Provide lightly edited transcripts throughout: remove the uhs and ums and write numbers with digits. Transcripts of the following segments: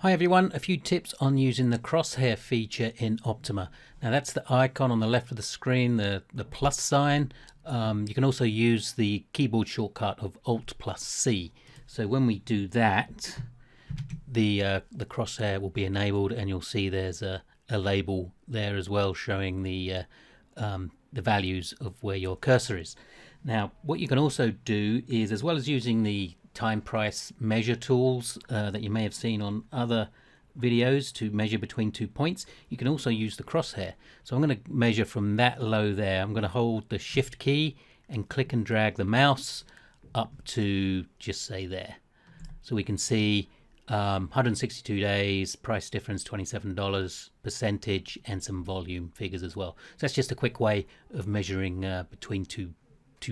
Hi everyone, a few tips on using the crosshair feature in Optuma. Now that's the icon on the left of the screen, the plus sign. You can also use the keyboard shortcut of Alt plus C. So when we do that, the crosshair will be enabled, and you'll see there's a label there as well showing the values of where your cursor is. Now what you can also do is, as well as using the time price measure tools that you may have seen on other videos to measure between 2 points, you can also use the crosshair. So I'm going to measure from that low there. I'm going to hold the shift key and click and drag the mouse up to just say there. So we can see 162 days, price difference $27, percentage, and some volume figures as well. So that's just a quick way of measuring between two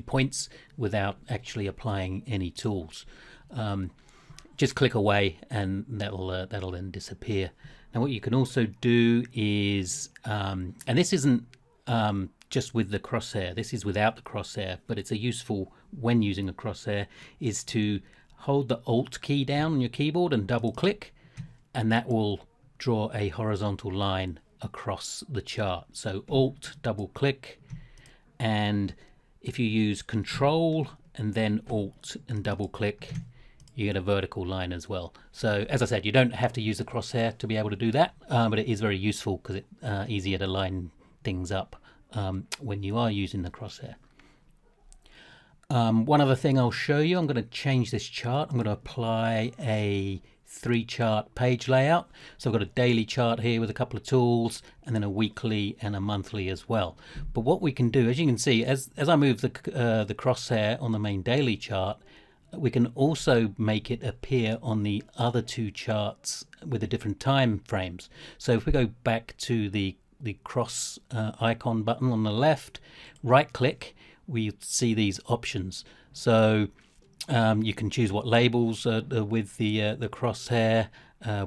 points without actually applying any tools. Just click away and that'll then disappear. Now what you can also do is, and this isn't just with the crosshair, this is without the crosshair, but it's a useful when using a crosshair, is to hold the Alt key down on your keyboard and double click, and that will draw a horizontal line across the chart. So Alt, double click, and if you use Control and then Alt and double click, you get a vertical line as well. So as I said, you don't have to use the crosshair to be able to do that, but it is very useful because it's easier to line things up when you are using the crosshair. One other thing I'll show you, I'm going to change this chart. I'm going to apply a 3-chart page layout. So I've got a daily chart here with a couple of tools, and then a weekly and a monthly as well. But what we can do, as you can see, as I move the crosshair on the main daily chart, we can also make it appear on the other 2 charts with the different time frames. So if we go back to the cross icon button on the left, right click, we see these options. So you can choose what labels with the crosshair,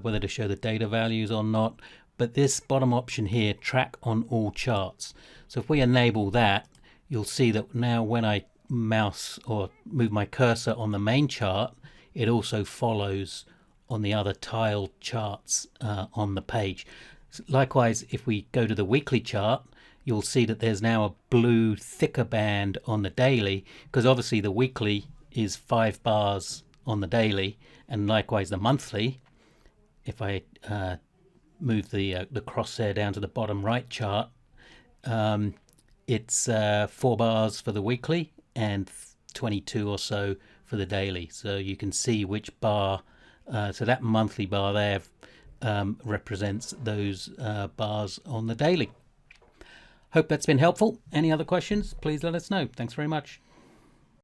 whether to show the data values or not. But this bottom option here, track on all charts. So if we enable that, you'll see that now when I mouse or move my cursor on the main chart, it also follows on the other tiled charts on the page. Likewise, if we go to the weekly chart, you'll see that there's now a blue thicker band on the daily, because obviously the weekly is 5 bars on the daily, and likewise the monthly. If I move the crosshair down to the bottom right chart, it's 4 bars for the weekly and 22 or so for the daily. So you can see which bar, so that monthly bar there represents those bars on the daily. Hope that's been helpful. Any other questions, please let us know. Thanks very much.